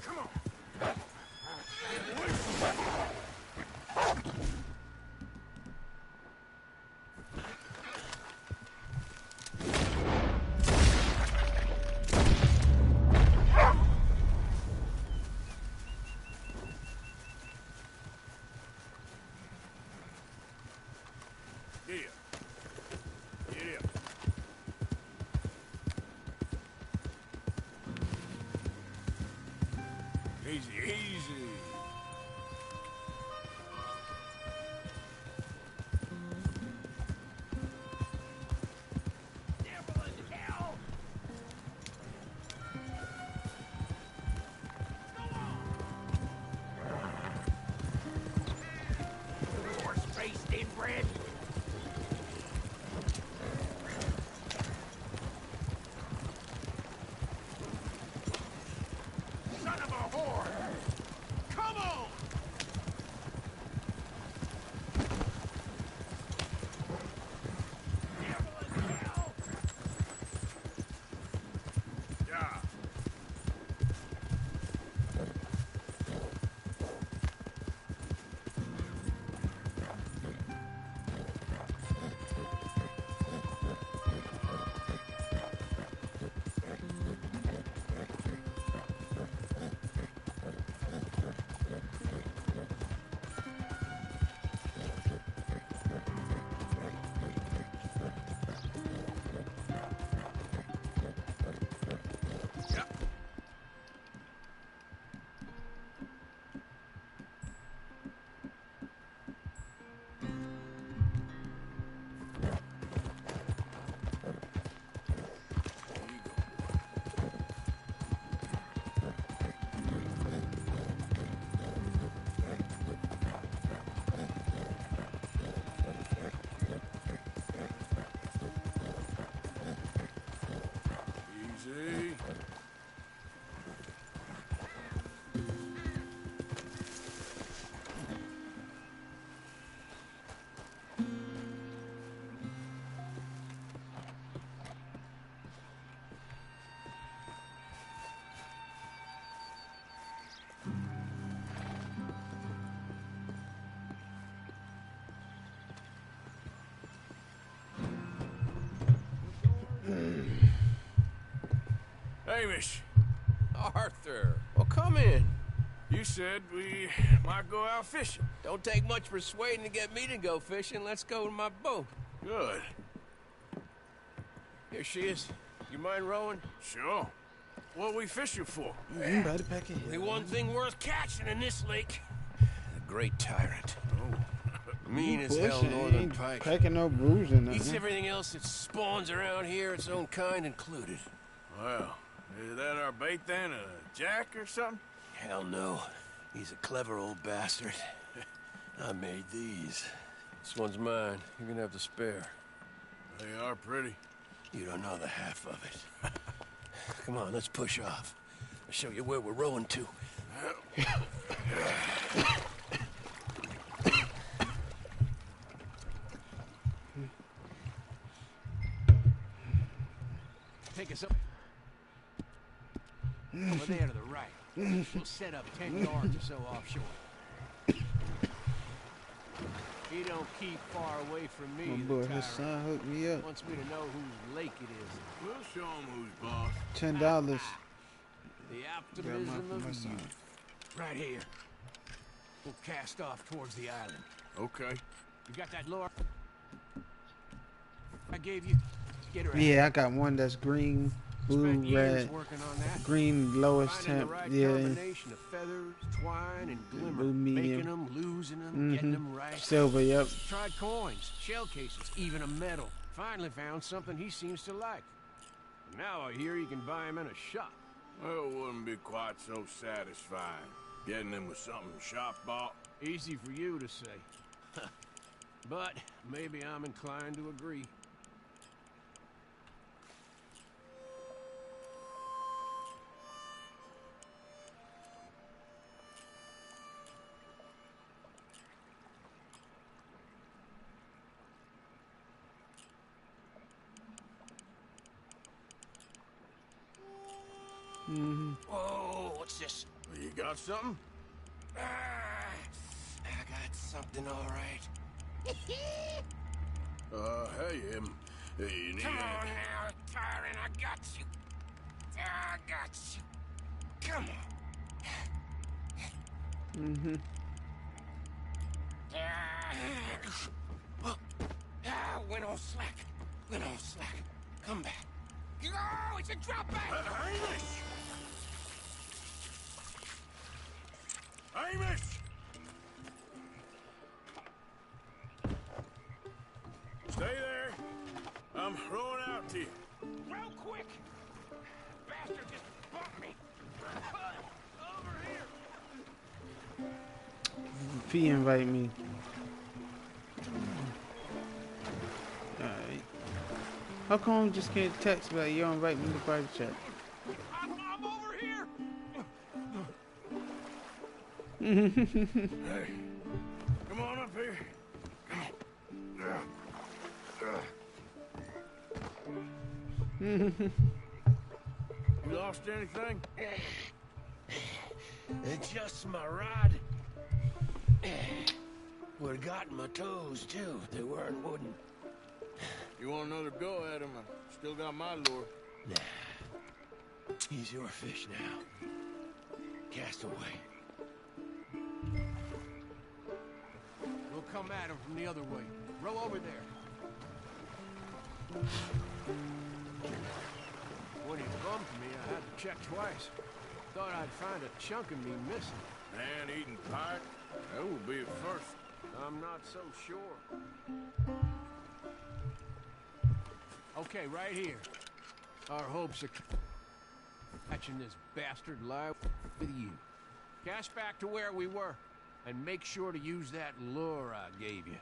Come on. Yeah. Yeah. Easy, easy. Horse-faced inbred. Son of a whore! Come on! Yeah. Hamish. Arthur, well, come in. You said we might go out fishing. Don't take much persuading to get me to go fishing. Let's go to my boat. Good. Here she is. You mind rowing? Sure. What are we fishing for? You better pack it. Only one thing worth catching in this lake. The great tyrant. Oh. Mean as hell northern pike. Packing no bruising. Eats everything else that spawns around here, its own kind included. Well, is that our bait then? A jack or something? Hell no. He's a clever old bastard. I made these. This one's mine. You're gonna have to spare. They are pretty. You don't know the half of it. Come on, let's push off. I'll show you where we're rowing to. Take us up. Over there to the right. We'll set up 10 yards or so offshore. He don't keep far away from me. My boy, his son hooked me up. Wants me to know whose lake it is. We'll show him who's boss. $10. The optimism of youth. Right here. We'll cast off towards the island. Okay. You got that lure I gave you? Get her out. Yeah, I got one that's green, blue, red, green lowest temp. Right yeah. Combination of feathers, twine, and glimmer. Blue medium. Making them, losing them, getting them right. Silver, yep. Tried coins, shell cases, even a medal. Finally found something he seems to like. And now I hear you can buy him in a shop. Well, it wouldn't be quite so satisfying. Getting him with something shop bought. Easy for you to say. But maybe I'm inclined to agree. Whoa, what's this? You got something? I got something, all right. Hey, you need Come on now, tyrant, I got you. I got you. Come on. Went all slack. Went all slack. Come back. Oh, it's a drop back. Hamish! Hamish! Stay there. I'm throwing out to you. Real quick. Bastard just bumped me. Over here. If he invite me. Alright. How come you just can't text like you don't invite me to private chat? I'm over here. Hey, come on up here. You lost anything? Just my rod. Would've gotten my toes, too, if they weren't wooden. You want another go at him? I still got my lure. Nah. He's your fish now. Cast away. We'll come at him from the other way. Row over there. When he bumped me, I had to check twice. Thought I'd find a chunk of me missing. Man-eating pike? That will be a first. I'm not so sure. Okay, right here. Our hopes are catching this bastard live with you. Cast back to where we were, and make sure to use that lure I gave you.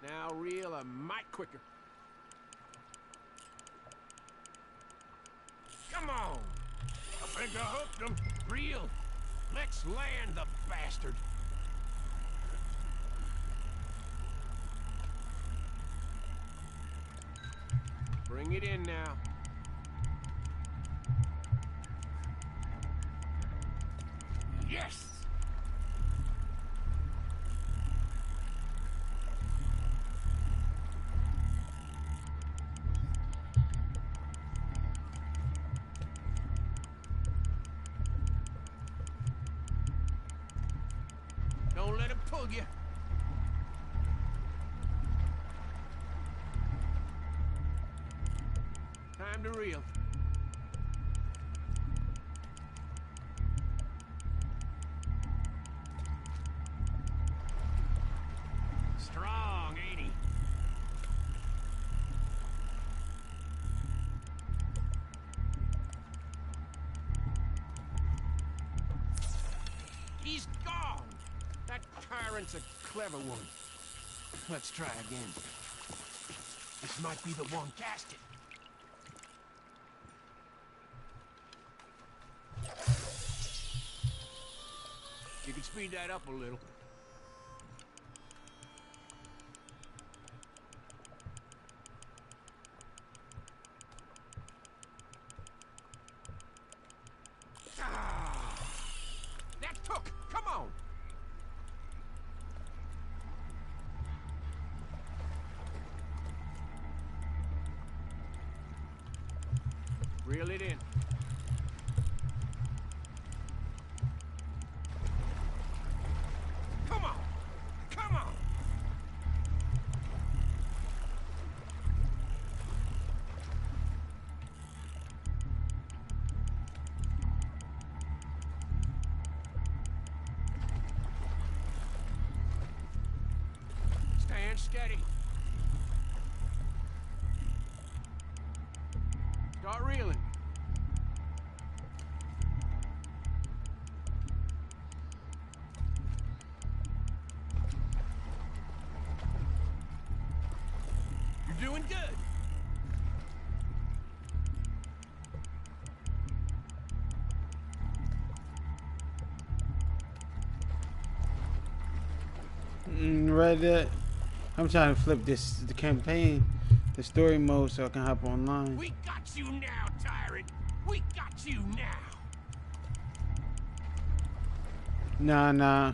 Now reel a mite quicker. Come on! I think I hooked him. Reel! Let's land the bastard! Bring it in now. Yes! Time to reel. Strong, ain't he? He's gone! That tyrant's a clever one. Let's try again. This might be the one. Cast it. You can speed that up a little. That took! Come on! Reel it in. Come on! Come on! Stand steady. Start reeling. You're doing good. Right there. I'm trying to flip the campaign, the story mode, so I can hop online. We got you now, tyrant. We got you now. Nah.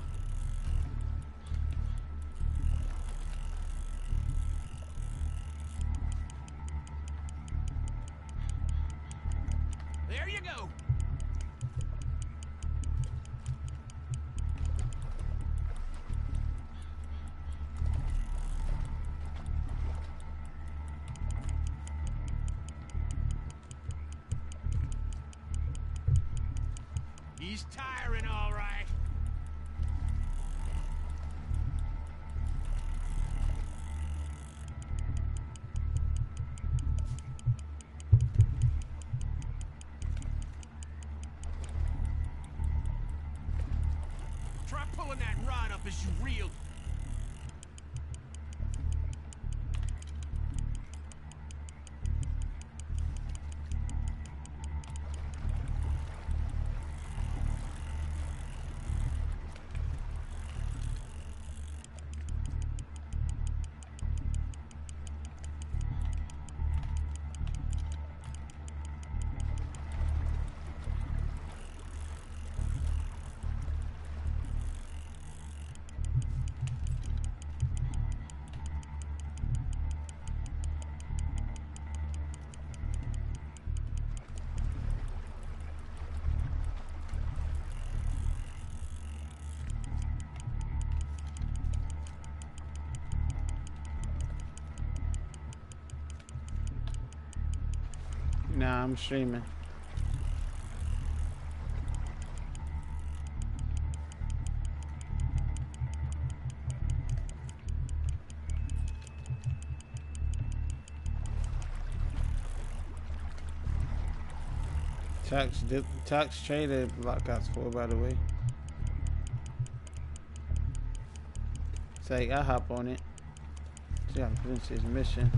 There you go. He's tiring, all right. Try pulling that rod up as you reel. Nah, I'm streaming. Tax trader lockouts for, by the way. It's like I hop on it. See how to finish his mission.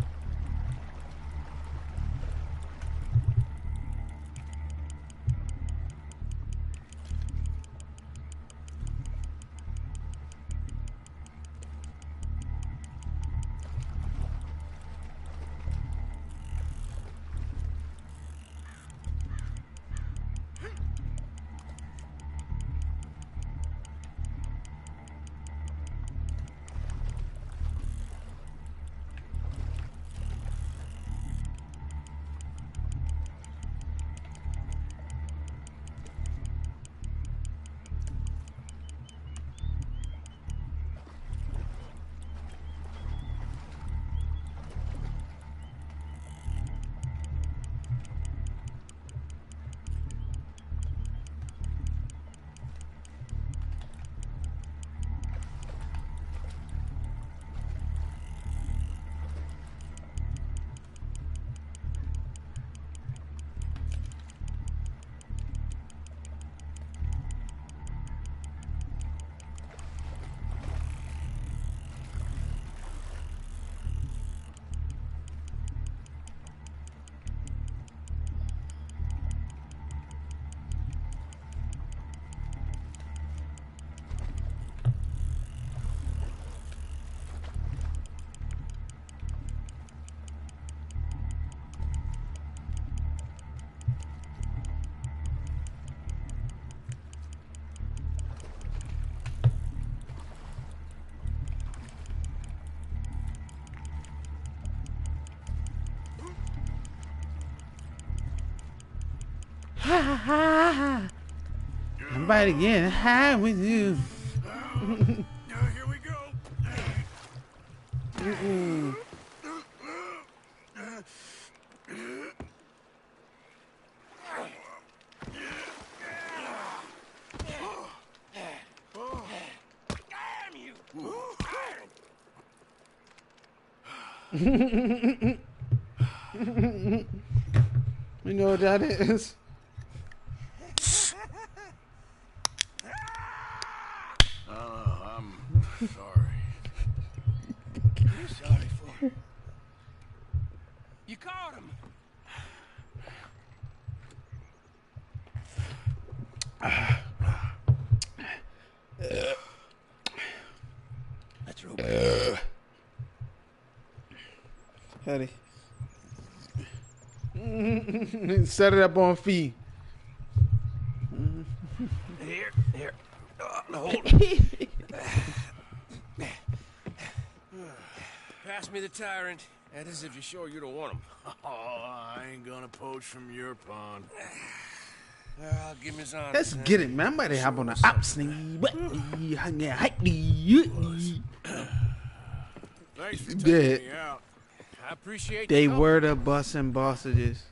Ha ha ha ha. I'm about to get high with you. Here we go. Damn you! You know what that is? I'm sorry. What are you sorry for? You caught him. Let's roll. Honey. Set it up on feet. Here. Hold it. Pass me the tyrant. That is if you're sure you don't want him. Oh, I ain't gonna poach from your pond. I'll give him his honor. Let's get it, man. I'm about to hop on the ops. Thanks for taking me out. I appreciate They the were the bussin' bossages.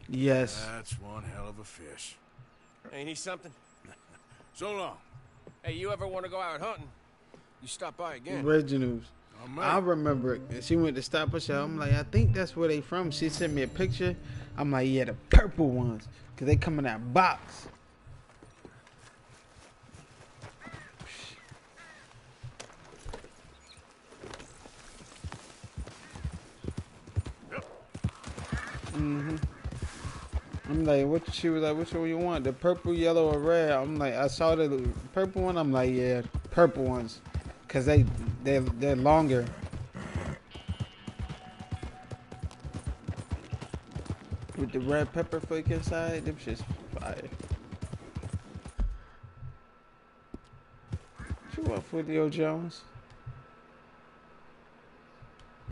Yes. That's one hell of a fish. Ain't he something? So long. Hey, you ever want to go out hunting? You stop by again. Originals. I remember it. And she went to Stop and Shop. I'm like, I think that's where they from. She sent me a picture. I'm like, yeah, the purple ones. Because they come in that box. I'm like, what? She was like, which one you want? The purple, yellow, or red? I'm like, I saw the purple one. I'm like, yeah, purple ones, cause they're longer. With the red pepper flake inside, them shit's fire. What you want, Julio Jones?